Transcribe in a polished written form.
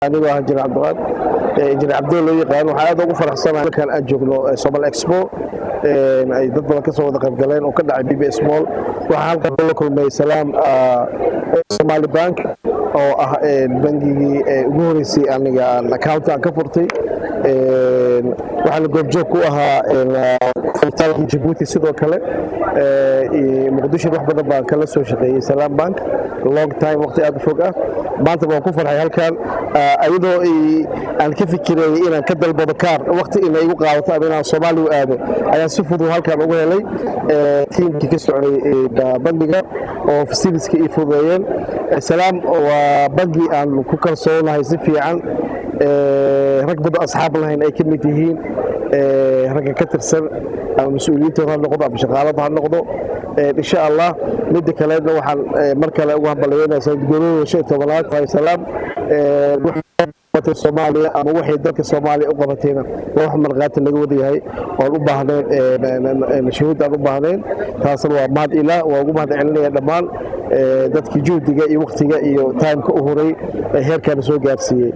anigoo ah Injineer Cabdiwaad Injineer Cabdi loo yaqaan waxa aad ugu faraxsanahay markaan aan joogno Somal Expo ay dad badan ka soo wada qayb galeen oo ka dhacay BBS Mall waxa halkan la kulmay Salaam Somali Bank oo ah bangigii ugu horeysay aniga aan account ka furtay waxaan goobjoog ku ahaa furitaanka Djibouti sidoo kale Muqdisho wax badan baan kala soo shaqeeyay Salaam Bank long time waqti aad fog ah maanta waan ku farxay halkan ayadoo aan ka fikiray inaan ka dalbado kaar waqti inay igu qaadato ama inaan Soomaaliya u aado ayaa si fudud halkan ugu helay tiimkii ka socday bangiga oo facilities-ka ay fududeeyeen Salaam waa bangi aan ku kalsoonahay si fiican rag badan asxaab lahayn ay ka mid yihiin ragga ka tirsan mas'uuliyiintooda ha noqdo ama shaqaalada ha noqdo insha Allah midda kale waxaan mar kale ugu hambalyeynaa sanadguurada 15aad ay Salaam waxay Soomaaliya ama waxay dalka Soomaaliya u qabatayna wax marqaati laga wada yahay oo u baahneen shuruud aan u baahneen taasna waa mahad ilaa waa ugu mahad celinaya dhammaan dadkii juhdiga iyo waqtiga iyo time-ka u horay heerkan soo gaarsiiyay